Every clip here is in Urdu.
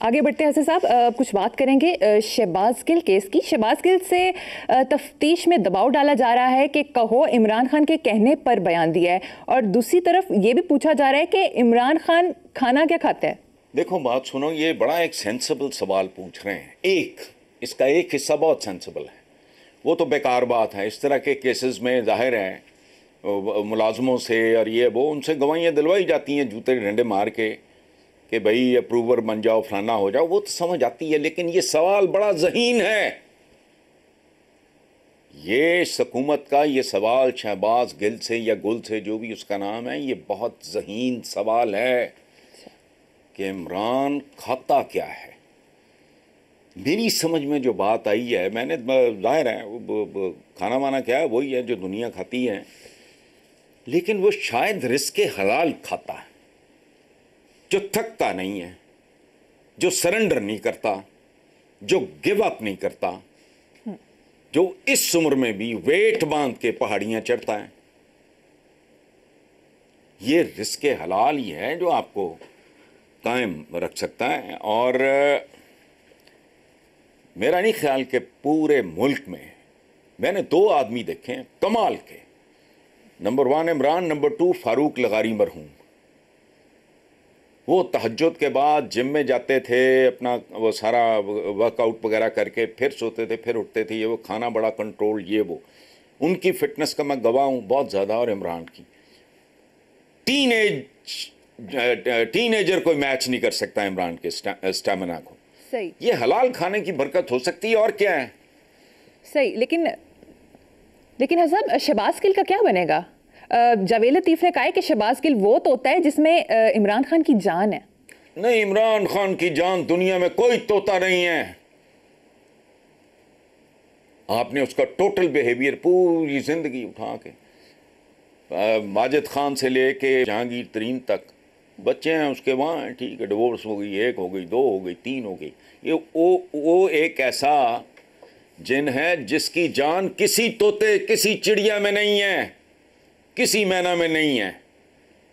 آگے بڑھتے ہیں حسن صاحب، کچھ بات کریں گے شہباز گل کیس کی. شہباز گل سے تفتیش میں دباؤ ڈالا جا رہا ہے کہ کہو عمران خان کے کہنے پر بیان دیا ہے، اور دوسری طرف یہ بھی پوچھا جا رہا ہے کہ عمران خان کھانا کیا کھاتا ہے. دیکھو بات سنو، یہ بڑا ایک سینسیبل سوال پوچھ رہے ہیں. اس کا ایک حصہ بہت سینسیبل ہے، وہ تو بیکار بات ہے. اس طرح کے کیسز میں ظاہر ہے ملازموں سے اور یہ وہ ان سے گواہیاں دلوائی جاتی ہیں جوتے ڈنڈے مار کے کہ بھائی اپروور بن جاؤ، فلانا ہو جاؤ، وہ تو سمجھ آتی ہے. لیکن یہ سوال بڑا ذہین ہے. یہ حکومت کا یہ سوال شہباز گل سے یا گل سے جو بھی اس کا نام ہے، یہ بہت ذہین سوال ہے کہ عمران کھاتا کیا ہے. میری سمجھ میں جو بات آئی ہے، میں نے ظاہر ہے کھانا وانا کیا ہے وہی ہے جو دنیا کھاتی ہے، لیکن وہ شاید رزق حلال کھاتا ہے، جو تھکتا نہیں ہے، جو سرنڈر نہیں کرتا، جو گیو اپ نہیں کرتا، جو اس عمر میں بھی ویٹ باندھ کے پہاڑیاں چڑھتا ہے. یہ رزق حلال ہی ہے جو آپ کو قائم رکھ سکتا ہے. اور میرا نہیں خیال کہ پورے ملک میں نے 2 آدمی دیکھے ہیں کمال کے. نمبر 1 عمران، نمبر 2 فاروق لغاری مرحوم. وہ تہجد کے بعد جم میں جاتے تھے، اپنا وہ سارا ورک آؤٹ وغیرہ کر کے پھر سوتے تھے، پھر اٹھتے تھے. یہ وہ کھانا بڑا کنٹرول، یہ وہ ان کی فٹنس کا میں گواہ ہوں بہت زیادہ. اور عمران کی ٹین ایجر کوئی میچ نہیں کر سکتا عمران کے اسٹیمنا کو. صحیح، یہ حلال کھانے کی برکت ہو سکتی ہے اور کیا ہے. صحیح. لیکن حضرت شہباز گل کا کیا بنے گا؟ جاوید لطیف نے کہا ہے کہ شہباز گل وہ طوطا ہے جس میں عمران خان کی جان ہے. نہیں، عمران خان کی جان دنیا میں کوئی طوطا نہیں ہے. آپ نے اس کا ٹوٹل بیہیویئر پوری زندگی اٹھا کے ماجد خان سے لے کے جہانگیر ترین تک، بچے ہیں اس کے وہاں ہیں، ٹھیک ہے، ڈیورس ہو گئی، 1 ہو گئی، 2 ہو گئی، 3 ہو گئی. یہ وہ ایک ایسا جن ہے جس کی جان کسی طوطے، کسی چڑیا میں نہیں ہے، کسی مینا میں نہیں ہے.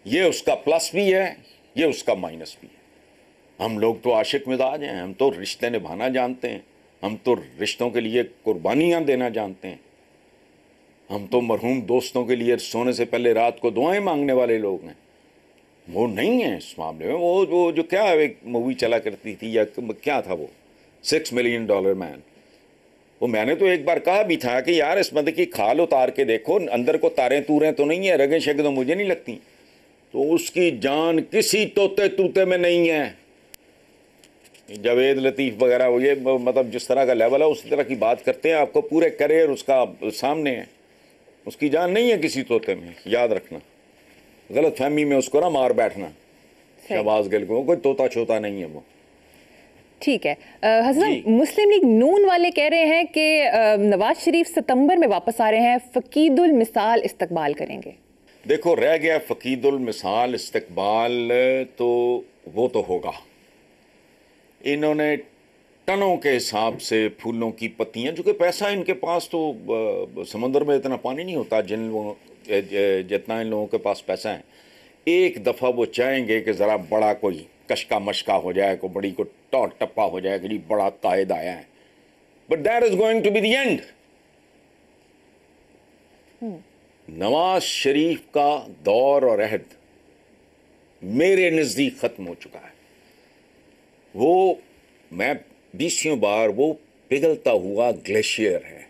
یہ اس کا پلس بھی ہے، یہ اس کا مائنس بھی ہے. ہم لوگ تو عاشق مزاج ہیں، ہم تو رشتے نبھانا جانتے ہیں، ہم تو رشتوں کے لیے قربانیاں دینا جانتے ہیں، ہم تو مرحوم دوستوں کے لیے سونے سے پہلے رات کو دعائیں مانگنے والے لوگ ہیں. وہ نہیں ہیں اس معاملے میں. وہ جو کیا ایک مووی چلا کرتی تھی یا کیا تھا وہ $6 ملین مین، وہ میں نے تو ایک بار کہا بھی تھا کہ یار اس بندے کی کھال اتار کے دیکھو، اندر کو تاریں توریں تو نہیں ہیں، رگیں شگیں تو مجھے نہیں لگتی. تو اس کی جان کسی طوطے توتے میں نہیں ہے. جاوید لطیف وغیرہ وہ یہ مطلب جس طرح کا لیول ہے اسی طرح کی بات کرتے ہیں. آپ کو پورے کریئر اس کا سامنے ہے. اس کی جان نہیں ہے کسی طوطے میں، یاد رکھنا. غلط فہمی میں اس کو نہ مار بیٹھنا. شہباز گل کو کوئی طوطا چھوتا نہیں ہے وہ. ٹھیک ہے حضرت، مسلم لیگ نون والے کہہ رہے ہیں کہ نواز شریف ستمبر میں واپس آ رہے ہیں، فقید المثال استقبال کریں گے. دیکھو رہ گیا فقید المثال استقبال، تو وہ تو ہوگا. انہوں نے ٹنوں کے حساب سے پھولوں کی پتیاں، جو کہ پیسہ ان کے پاس تو سمندر میں اتنا پانی نہیں ہوتا جتنا ان لوگوں کے پاس پیسہ ہے. ایک دفعہ وہ چاہیں گے کہ ذرا بڑا کوئی کشکا مشکا ہو جائے، کوئی بڑی کو ٹوٹ ٹپا ہو جائے کہ جی بڑا قائد آیا ہے. But that is going to be the end. Nawaz Sharif کا دور اور عہد میرے نزدیک ختم ہو چکا ہے. وہ میں 20 بار وہ پگھلتا ہوا گلیشیئر ہے.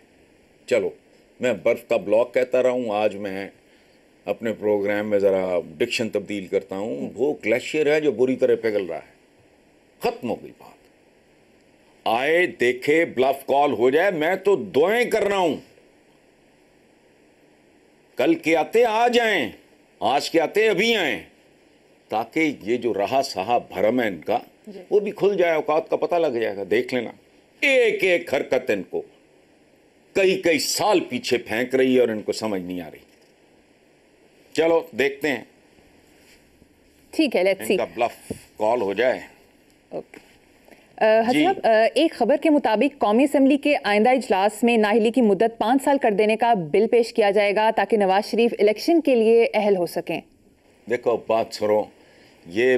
چلو میں برف کا بلاک کہتا رہا ہوں، آج میں اپنے پروگرام میں ذرا ڈکشن تبدیل کرتا ہوں. وہ گلیشیئر ہے جو بری طرح پگھل رہا ہے. ختم ہو گئی بات. آئے دیکھے بلف کال ہو جائے، میں تو دعائیں کر رہا ہوں کل کے آتے آ جائیں، آج کے آتے ابھی آئیں، تاکہ یہ جو رہا سہا بھرم ہے ان کا وہ بھی کھل جائے. اوقات کا پتہ لگ جائے گا. دیکھ لینا ایک ایک حرکت ان کو کئی سال پیچھے پھینک رہی ہے اور ان کو سمجھ نہیں آ رہی. چلو دیکھتے ہیں. ٹھیک ہے، لیٹس سی. ان کا بلف کال ہو جائے. حضرت ایک خبر کے مطابق قومی اسمبلی کے آئندہ اجلاس میں نااہلی کی مدت 5 سال کر دینے کا بل پیش کیا جائے گا تاکہ نواز شریف الیکشن کے لیے اہل ہو سکیں. دیکھو بات سنو، یہ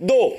2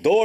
2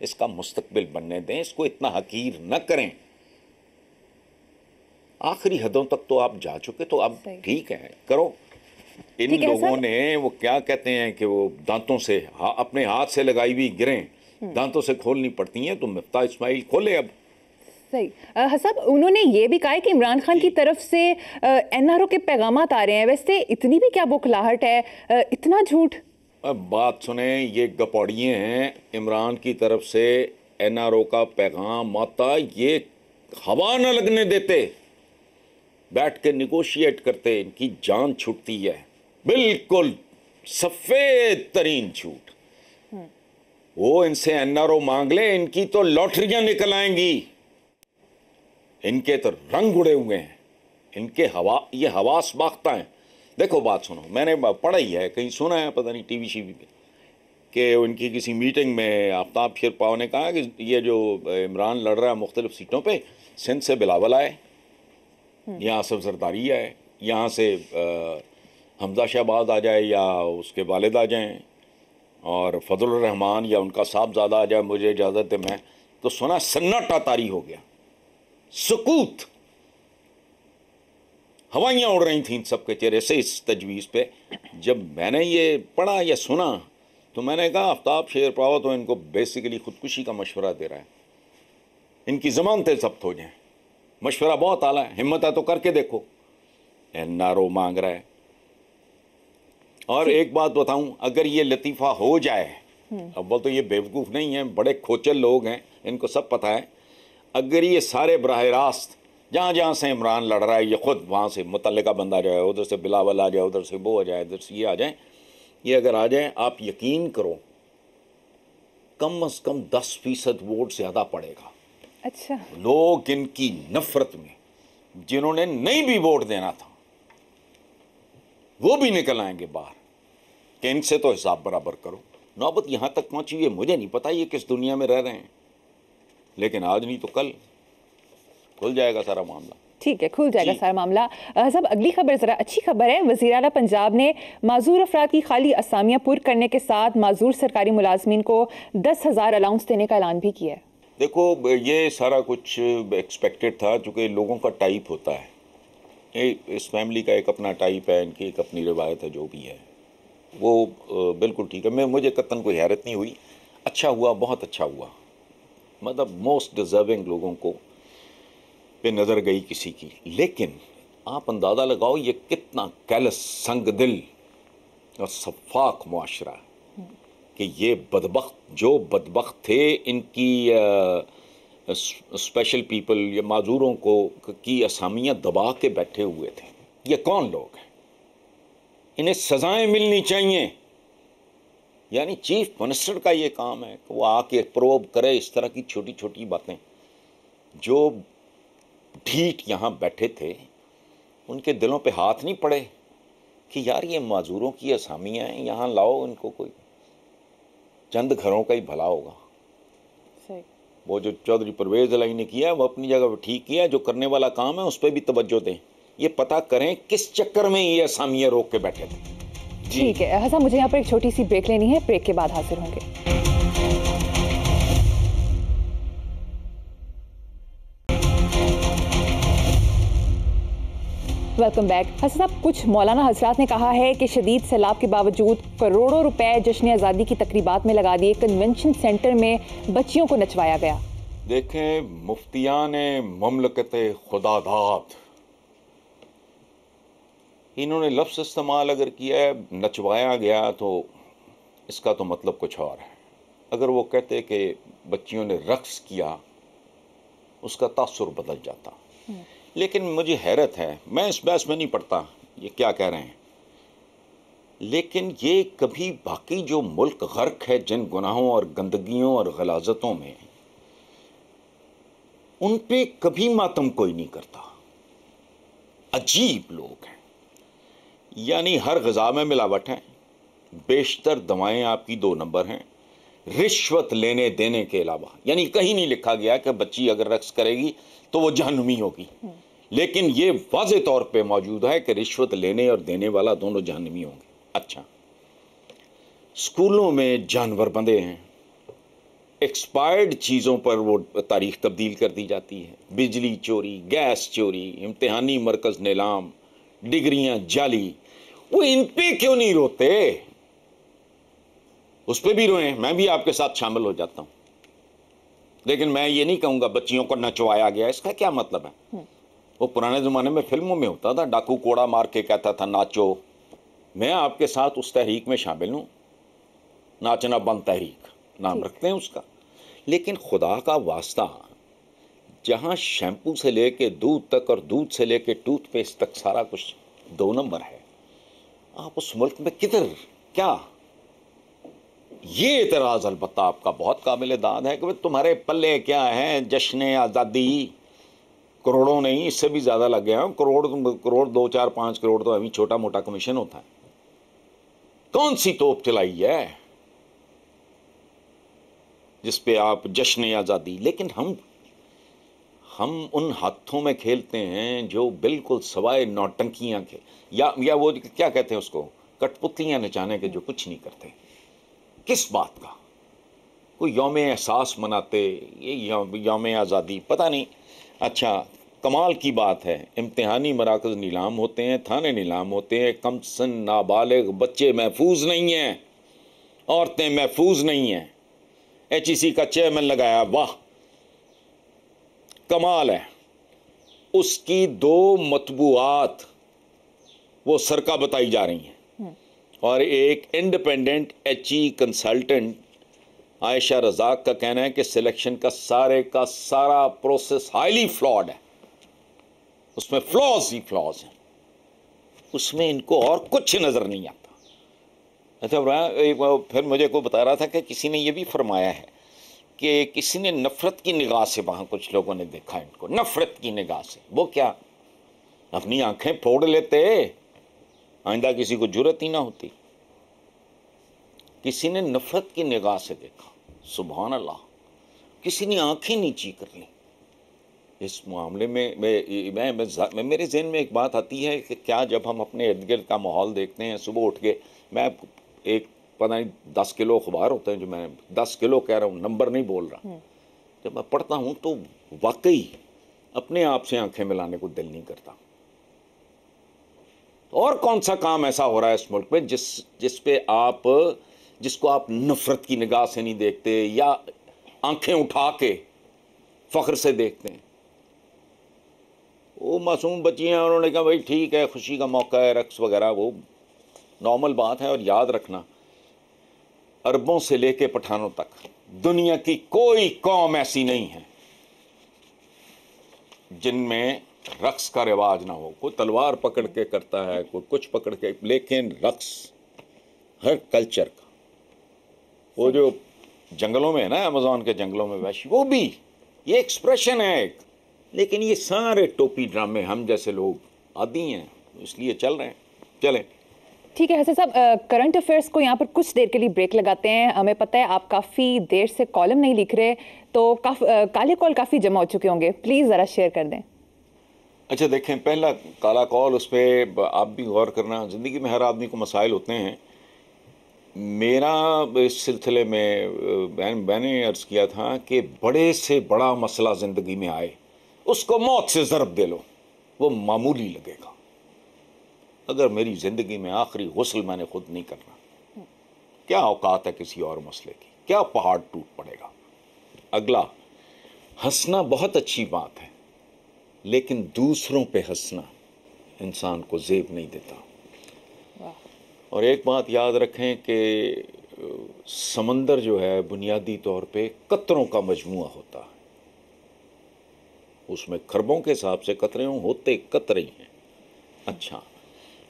اس کا مستقبل بننے دیں, اس کو اتنا حقیر نہ کریں. آخری حدوں تک تو آپ جا چکے, تو اب ٹھیک ہے کرو. ان لوگوں نے وہ کیا کہتے ہیں کہ وہ دانتوں سے اپنے ہاتھ سے لگائی ہوئی گریں دانتوں سے کھولنی پڑتی ہیں, تو مفتاح اسماعیل کھولے اب. صحیح. صاحب انہوں نے یہ بھی کہا ہے کہ عمران خان کی طرف سے این آر او کے پیغامات آ رہے ہیں. ویسے اتنی بھی کیا بوکھلاہٹ ہے, اتنا جھوٹ؟ بات سنیں, یہ گپوڑیے ہیں. عمران کی طرف سے این آر او کا پیغام آتا, یہ ہوا نہ لگنے دیتے, بیٹھ کے نیگوشیٹ کرتے, ان کی جان چھوٹتی ہے. بالکل سفید ترین جھوٹ. وہ ان سے این آر او مانگ لے, ان کی تو لاٹریاں نکل آئیں گی. ان کے تو رنگ اڑے ہوئے ہیں, ان کے یہ حواس باختہ ہیں. دیکھو بات سنو, میں نے پڑھا ہی ہے, کہیں سنا ہے پتہ نہیں ٹی وی پہ, کہ ان کی کسی میٹنگ میں آفتاب شیرپاؤ نے کہا کہ یہ جو عمران لڑ رہا ہے مختلف سیٹوں پہ, سندھ سے بلاول آئے, یہاں آصف زرداری آئے, یہاں سے حمزہ شہباز آ جائے یا اس کے والد آ جائیں, اور فضل الرحمان یا ان کا صاحبزادہ آ جائے, مجھے اجازت ہے. میں تو سنا سناٹا طاری ہو گیا, سکوت, ہوائیاں اڑ رہی تھیں سب کے چہرے سے اس تجویز پہ. جب میں نے یہ پڑھا یا سنا تو میں نے کہا آفتاب شیرپاؤ تو ان کو بیسیکلی خودکشی کا مشورہ دے رہا ہے, ان کی ضمانتیں ضبط ہو جائیں. مشورہ بہت اعلیٰ ہے, ہمت ہے تو کر کے دیکھو. این آر او مانگ رہا ہے. اور ایک بات بتاؤں, اگر یہ لطیفہ ہو جائے, اول تو یہ بیوقوف نہیں ہیں, بڑے کھوچل لوگ ہیں, ان کو سب پتہ ہے. اگر یہ سارے براہ راست جہاں جہاں سے عمران لڑ رہا ہے, یہ خود وہاں سے متعلقہ بندہ جائے, ادھر سے بلاول آ جائے, ادھر سے وہ آ جائے, ادھر سے یہ آ جائیں, یہ اگر آ جائیں, آپ یقین کرو کم از کم 10% ووٹ زیادہ پڑے گا. اچھا. لوگ ان کی نفرت میں, جنہوں نے نہیں بھی ووٹ دینا تھا, وہ بھی نکل آئیں گے باہر کہ ان سے تو حساب برابر کرو. نوبت یہاں تک پہنچی ہے, مجھے نہیں پتا یہ کس دنیا میں رہ رہے ہیں, لیکن آج نہیں تو کل کھل جائے گا سارا معاملہ. ٹھیک ہے, کھل جائے گا سارا معاملہ. صاحب اگلی خبر ذرا اچھی خبر ہے. وزیر اعلیٰ پنجاب نے معذور افراد کی خالی اسامیاں پر کرنے کے ساتھ معذور سرکاری ملازمین کو 10,000 الاؤنس دینے کا اعلان بھی کیا ہے. دیکھو یہ سارا کچھ ایکسپیکٹڈ تھا, چونکہ لوگوں کا ٹائپ ہوتا ہے. اس فیملی کا ایک اپنا ٹائپ ہے, ان کی ایک اپنی روایت ہے, جو بھی ہے وہ بالکل ٹھیک ہے. مجھے قطعاً کوئی حیرت نہیں ہوئی. اچھا ہوا, بہت اچھا ہوا. مطلب موسٹ ڈیزرونگ لوگوں کو پہ نظر گئی کسی کی. لیکن آپ اندازہ لگاؤ یہ کتنا کیلس, سنگ دل اور شفاق معاشرہ ہے کہ یہ بدبخت جو بدبخت تھے, ان کی اسپیشل پیپل یا معذوروں کی اسامیاں دبا کے بیٹھے ہوئے تھے. یہ کون لوگ ہیں؟ انہیں سزائیں ملنی چاہیے. یعنی چیف منسٹر کا یہ کام ہے کہ وہ آ کے پروب کرے اس طرح کی چھوٹی چھوٹی باتیں. جو ڈھیٹ یہاں بیٹھے تھے ان کے دلوں پہ ہاتھ نہیں پڑے کہ یار یہ معذوروں کی اسامیاں ہیں, یہاں لاؤ ان کو, کوئی چند گھروں کا ہی بھلا ہوگا. وہ جو چودھری پرویز الہی نے کیا وہ اپنی جگہ پہ ٹھیک کیا, جو کرنے والا کام ہے اس پہ بھی توجہ دیں. یہ پتہ کریں کس چکر میں یہ اسامیاں روک کے بیٹھے تھے. ٹھیک ہے حسن, مجھے یہاں پر ایک چھوٹی سی بریک لینی ہے, بریک کے بعد حاضر ہوں گے. Welcome back. حسن صاحب, کچھ مولانا حضرات نے کہا ہے کہ شدید سیلاب کے باوجود کروڑوں روپے جشن آزادی کی تقریبات میں لگا دیے, کنونشن سینٹر میں بچیوں کو نچوایا گیا. دیکھیں, مفتیان مملکت خدا داد, انہوں نے لفظ استعمال اگر کیا ہے نچوایا گیا, تو اس کا تو مطلب کچھ اور ہے. اگر وہ کہتے کہ بچیوں نے رقص کیا, اس کا تاثر بدل جاتا. لیکن مجھے حیرت ہے, میں اس بحث میں نہیں پڑھتا یہ کیا کہہ رہے ہیں, لیکن یہ کبھی باقی جو ملک غرق ہے جن گناہوں اور گندگیوں اور غلاظتوں میں, ان پہ کبھی ماتم کوئی نہیں کرتا. عجیب لوگ ہیں. یعنی ہر غذا میں ملاوٹ ہے, بیشتر دوائیں آپ کی 2 نمبر ہیں, رشوت لینے دینے کے علاوہ. یعنی کہیں نہیں لکھا گیا کہ بچی اگر رقص کرے گی تو وہ جہنمی ہوگی, لیکن یہ واضح طور پہ موجود ہے کہ رشوت لینے اور دینے والا دونوں جہنمی ہوں گے. اچھا, اسکولوں میں جانور بندھے ہیں, ایکسپائرڈ چیزوں پر وہ تاریخ تبدیل کر دی جاتی ہے. بجلی چوری، گیس چوری، امتحانی مرکز نیلام، ڈگریاں جعلی. وہ ان پہ کیوں نہیں روتے؟ اس پہ بھی روئیں، میں بھی آپ کے ساتھ شامل ہو جاتا ہوں. لیکن میں یہ نہیں کہوں گا بچیوں کو نچوایا گیا. اس کا کیا مطلب ہے؟ وہ پرانے زمانے میں فلموں میں ہوتا تھا، ڈاکو کوڑا مار کے کہتا تھا ناچو. میں آپ کے ساتھ اس تحریک میں شامل ہوں. ناچنا بند تحریک نام رکھتے ہیں اس کا. لیکن خدا کا واسطہ، جہاں شیمپو سے لے کے دودھ تک اور دودھ سے لے کے ٹوتھ پیسٹ تک سارا کچھ 2 نمبر ہے، آپ اس ملک میں کدھر کیا؟ یہ اعتراض البتہ آپ کا بہت قابل داد ہے کہ تمہارے پلے کیا ہے جشن آزادی. کروڑوں نہیں، اس سے بھی زیادہ لگ گیا. کروڑ 2 4 5 کروڑ تو ابھی چھوٹا موٹا کمیشن ہوتا ہے. کون سی توپ چلائی ہے جس پہ آپ جشن آزادی؟ لیکن ہم ان ہاتھوں میں کھیلتے ہیں جو بالکل سوائے نوٹنکیاں کے یا وہ کیا کہتے ہیں اس کو، کٹ پتلیاں نچانے کے، جو کچھ نہیں کرتے. کس بات کا؟ کوئی یوم احساس مناتے، یہ یوم آزادی پتہ نہیں. اچھا، کمال کی بات ہے، امتحانی مراکز نیلام ہوتے ہیں، تھانے نیلام ہوتے ہیں، کم سن نابالغ بچے محفوظ نہیں ہیں، عورتیں محفوظ نہیں ہیں. ایچ ای سی کا چیئرمین لگایا، واہ کمال ہے. اس کی 2 مطبوعات وہ سرکہ بتائی جا رہی ہیں، اور ایک انڈیپینڈنٹ ایچ ای کنسلٹنٹ عائشہ رزاق کا کہنا ہے کہ سلیکشن کا سارا پروسیس ہائیلی فلاڈ ہے. اس میں فلاز ہی فلاز ہیں. اس میں ان کو اور کچھ نظر نہیں آتا. اچھا، پھر مجھے کو بتا رہا تھا کہ کسی نے یہ بھی فرمایا ہے کہ کسی نے نفرت کی نگاہ سے، وہاں کچھ لوگوں نے دیکھا ان کو نفرت کی نگاہ سے. وہ کیا؟ اپنی آنکھیں پھوڑ لیتے، آئندہ کسی کو جرت ہی نہ ہوتی. کسی نے نفرت کی نگاہ سے دیکھا. سبحان اللہ، کسی نے آنکھیں نیچی کر لی. اس معاملے میں میرے ذہن میں ایک بات آتی ہے کہ کیا جب ہم اپنے ارد گرد کا ماحول دیکھتے ہیں، صبح اٹھ کے میں ایک پتہ نہیں 10 کلو اخبار ہوتے ہیں، جو میں 10 کلو کہہ رہا ہوں، نمبر نہیں بول رہا، جب میں پڑھتا ہوں تو واقعی اپنے آپ سے آنکھیں ملانے کو دل نہیں کرتا. اور کون سا کام ایسا ہو رہا ہے اس ملک میں جس کو آپ نفرت کی نگاہ سے نہیں دیکھتے یا آنکھیں اٹھا کے فخر سے دیکھتے ہیں؟ وہ معصوم بچیاں، انہوں نے کہا بھائی ٹھیک ہے، خوشی کا موقع ہے، رقص وغیرہ وہ نارمل بات ہے. اور یاد رکھنا، عربوں سے لے کے پٹھانوں تک دنیا کی کوئی قوم ایسی نہیں ہے جن میں رقص کا رواج نہ ہو. کوئی تلوار پکڑ کے کرتا ہے، کوئی کچھ پکڑ کے، لیکن رقص ہر کلچر کا. وہ جو جنگلوں میں ہے نا، امازون کے جنگلوں میں وحشی، وہ بھی یہ ایکسپریشن ہے ایک. لیکن یہ سارے ٹوپی ڈرامے ہم جیسے لوگ عادی ہیں، اس لیے چل رہے ہیں. چلیں ٹھیک ہے حسن صاحب، کرنٹ افیئرس کو یہاں پر کچھ دیر کے لیے بریک لگاتے ہیں. ہمیں پتہ ہے آپ کافی دیر سے کالم نہیں لکھ رہے، تو کالے کال کافی جمع ہو چکے ہوں گے، پلیز ذرا شیئر کر دیں. اچھا دیکھیں، پہلا کالا کال، اس پہ آپ بھی غور کرنا. زندگی میں ہر آدمی کو مسائل ہوتے ہیں. میرا اس سلسلے میں میں نے عرض کیا تھا کہ بڑے سے بڑا مسئلہ زندگی میں آئے، اس کو موت سے ضرب دے لو، وہ معمولی لگے گا. اگر میری زندگی میں آخری غسل میں نے خود نہیں کرنا، کیا اوقات ہے کسی اور مسئلے کی؟ کیا پہاڑ ٹوٹ پڑے گا؟ اگلا، ہنسنا بہت اچھی بات ہے، لیکن دوسروں پہ ہنسنا انسان کو زیب نہیں دیتا. اور ایک بات یاد رکھیں کہ سمندر جو ہے بنیادی طور پہ قطروں کا مجموعہ ہوتا ہے. اس میں خربوں کے حساب سے قطرے ہوتے قطرے ہی ہیں. اچھا،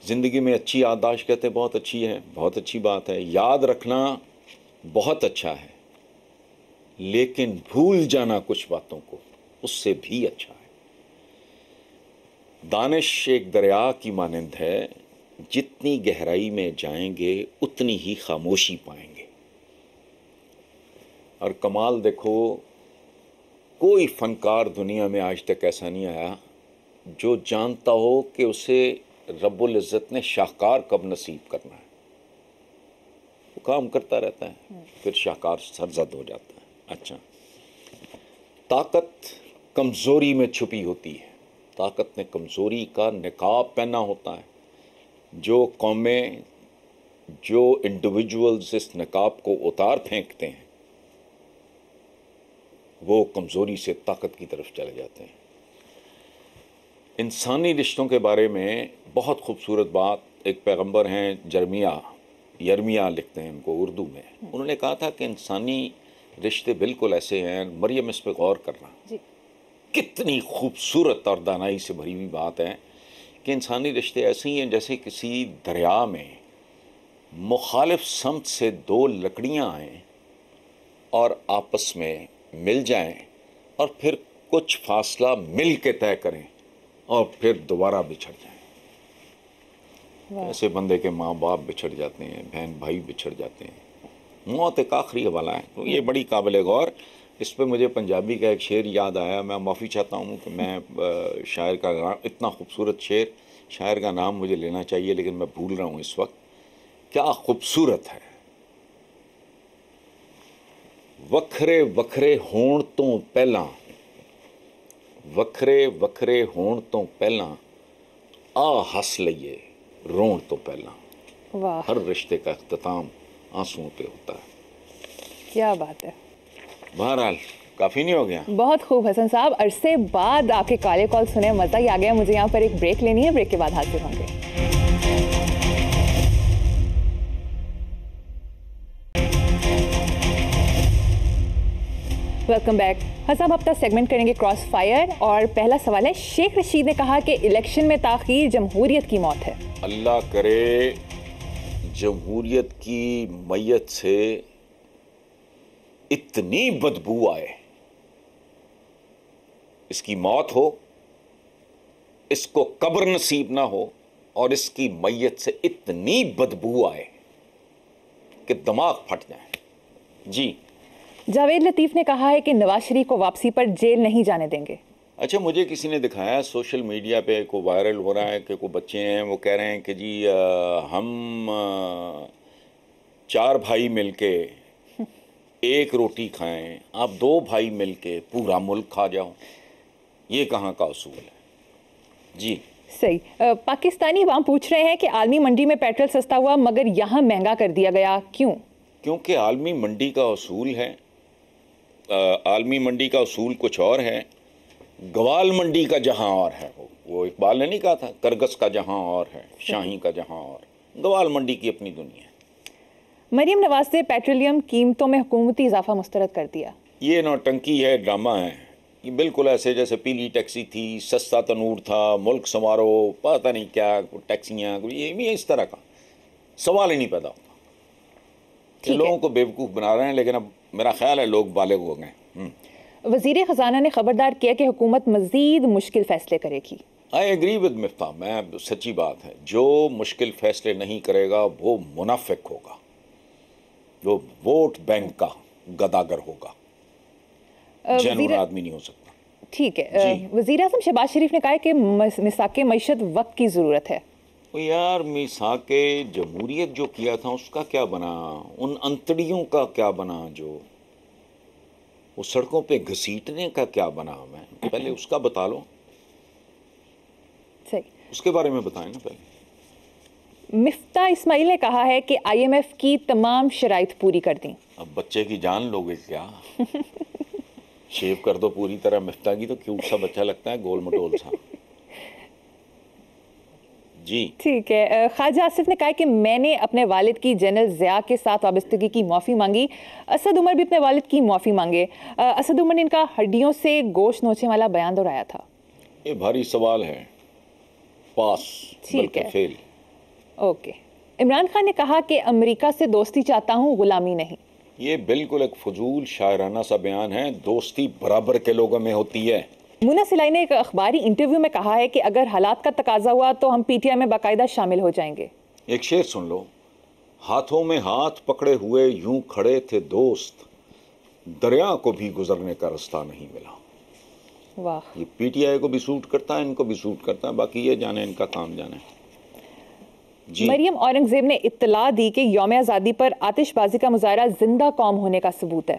زندگی میں اچھی یادداشت کہتے ہیں بہت اچھی ہے، بہت اچھی بات ہے. یاد رکھنا بہت اچھا ہے، لیکن بھول جانا کچھ باتوں کو اس سے بھی اچھا ہے. دانش ایک دریا کی مانند ہے، جتنی گہرائی میں جائیں گے اتنی ہی خاموشی پائیں گے. اور کمال دیکھو، کوئی فنکار دنیا میں آج تک ایسا نہیں آیا جو جانتا ہو کہ اسے رب العزت نے شاہکار کب نصیب کرنا ہے. وہ کام کرتا رہتا ہے، پھر شاہکار سرزد ہو جاتا ہے. اچھا، طاقت کمزوری میں چھپی ہوتی ہے. طاقت نے کمزوری کا نقاب پہنا ہوتا ہے. جو قومیں، جو انڈیویجولز اس نقاب کو اتار پھینکتے ہیں وہ کمزوری سے طاقت کی طرف چلے جاتے ہیں. انسانی رشتوں کے بارے میں بہت خوبصورت بات ایک پیغمبر ہیں یرمیہ لکھتے ہیں ان کو اردو میں. انہوں نے کہا تھا کہ انسانی رشتے بالکل ایسے ہیں. مریم اس پہ غور کرنا. جی. کتنی خوبصورت اور دانائی سے بھری ہوئی بات ہے کہ انسانی رشتے ایسے ہی ہیں جیسے کسی دریا میں مخالف سمت سے دو لکڑیاں آئیں اور آپس میں مل جائیں اور پھر کچھ فاصلہ مل کے طے کریں اور پھر دوبارہ بچھڑ جائیں. ایسے بندے کے ماں باپ بچھڑ جاتے ہیں، بہن بھائی بچھڑ جاتے ہیں. موت ایک آخری حوالہ ہے. تو یہ بڑی قابل غور. اس پہ مجھے پنجابی کا ایک شعر یاد آیا. میں معافی چاہتا ہوں کہ میں شاعر کا اتنا خوبصورت شعر، شاعر کا نام مجھے لینا چاہیے لیکن میں بھول رہا ہوں اس وقت. کیا خوبصورت ہے. وکھرے وکھرے ہون تو پہلاں، وکھرے وکھرے ہون تو پہلاں آ ہس لئیے رون تو پہلاں. واہ، ہر رشتے کا اختتام آنسوؤں پہ ہوتا ہے. کیا بات ہے. بہرحال کافی نہیں ہو گیا؟ بہت خوب حسن صاحب. عرصے بعد آپ کے کالے کال سنے، مزہ ہی آ گیا. مجھے یہاں پر ایک بریک لینی ہے، بریک کے بعد حاضر ہوں گے. Welcome back. حسن اب تک سیگمنٹ کریں گے کراس فائر اور پہلا سوال ہے. شیخ رشید نے کہا کہ الیکشن میں تاخیر جمہوریت کی موت ہے. اللہ کرے جمہوریت کی میت سے اتنی بدبو آئے، اس کی موت ہو، اس کو قبر نصیب نہ ہو اور اس کی میت سے اتنی بدبو آئے کہ دماغ پھٹ جائے. جی. جاوید لطیف نے کہا ہے کہ نواز شریف کو واپسی پر جیل نہیں جانے دیں گے. اچھا، مجھے کسی نے دکھایا سوشل میڈیا پہ کو وائرل ہو رہا ہے کہ کوئی بچے ہیں وہ کہہ رہے ہیں کہ جی ہم 4 بھائی مل کے ایک روٹی کھائیں، آپ 2 بھائی مل کے پورا ملک کھا جاؤ. یہ کہاں کا اصول ہے؟ جی صحیح. پاکستانی عوام پوچھ رہے ہیں کہ عالمی منڈی میں پیٹرول سستا ہوا مگر یہاں مہنگا کر دیا گیا، کیوں؟ کیونکہ عالمی منڈی کا اصول ہے، عالمی منڈی کا اصول کچھ اور ہے. گوال منڈی کا جہاں اور ہے، وہ اقبال نے نہیں کہا تھا کرگس کا جہاں اور ہے، شاہی کا جہاں اور. گوال منڈی کی اپنی دنیا ہے. مریم نواز نے پیٹرولیم قیمتوں میں حکومتی اضافہ مسترد کر دیا. یہ نوٹنکی ہے، ڈرامہ ہے. یہ بالکل ایسے جیسے پیلی ٹیکسی تھی، سستا تنور تھا، ملک سنوارو، پتہ نہیں کیا ٹیکسیاں، یہ اس طرح کا سوال ہی نہیں پیدا ہوتا. یہ لوگوں کو بیوقوف بنا رہے ہیں لیکن اب میرا خیال ہے لوگ بالغ ہو گئے. وزیر خزانہ نے خبردار کیا کہ حکومت مزید مشکل فیصلے کرے گی. آئی ایگری ود مفتاح. میں سچی بات ہے، جو مشکل فیصلے نہیں کرے گا وہ منافق ہوگا، وہ ووٹ بینک کا گداگر ہوگا، جنون آدمی نہیں ہو سکتا. ٹھیک ہے. وزیر اعظم شہباز شریف نے کہا ہے کہ مساق معیشت وقت کی ضرورت ہے. یار میثاق جمہوریت جو کیا تھا اس کا کیا بنا؟ ان انتڑیوں کا کیا بنا؟ جو وہ سڑکوں پہ گھسیٹنے کا کیا بنا؟ میں پہلے اس کا بتا لو. صحیح. اس کے بارے میں بتائیں نا پہلے. مفتاح اسماعیل نے کہا ہے کہ آئی ایم ایف کی تمام شرائط پوری کر دیں. اب بچے کی جان لوگے کیا؟ شیو کر دو پوری طرح. مفتاح کی تو کیوٹ سا بچہ لگتا ہے، گول مٹول سا. جی ٹھیک ہے. خواجہ آصف نے کہا کہ میں نے اپنے والد کی جنرل ضیاء کے ساتھ وابستگی کی معافی مانگی. اسد عمر بھی اپنے والد کی معافی مانگے. اسد عمر نے ان کا ہڈیوں سے گوشت نوچنے والا بیان دہرایا تھا. یہ بھاری سوال ہے. پاس. ٹھیک ہے. فیل. اوکے. عمران خان نے کہا کہ امریکہ سے دوستی چاہتا ہوں، غلامی نہیں. یہ بالکل ایک فضول شاعرانہ سا بیان ہے. دوستی برابر کے لوگوں میں ہوتی ہے. مونا سلائی نے ایک اخباری انٹرویو میں کہا ہے کہ اگر حالات کا تقاضا ہوا تو ہم پی ٹی آئی میں باقاعدہ شامل ہو جائیں گے. ایک شعر سن لو. ہاتھوں میں ہاتھ پکڑے ہوئے یوں کھڑے تھے دوست، دریا کو بھی گزرنے کا رستہ نہیں ملا. واہ. یہ پی ٹی آئی کو بھی سوٹ کرتا ہے، ان کو بھی سوٹ کرتا ہے. باقی یہ جانے ان کا کام جانے. جی. مریم اورنگزیب نے اطلاع دی کہ یوم آزادی پر آتش بازی کا مظاہرہ زندہ قوم ہونے کا ثبوت ہے.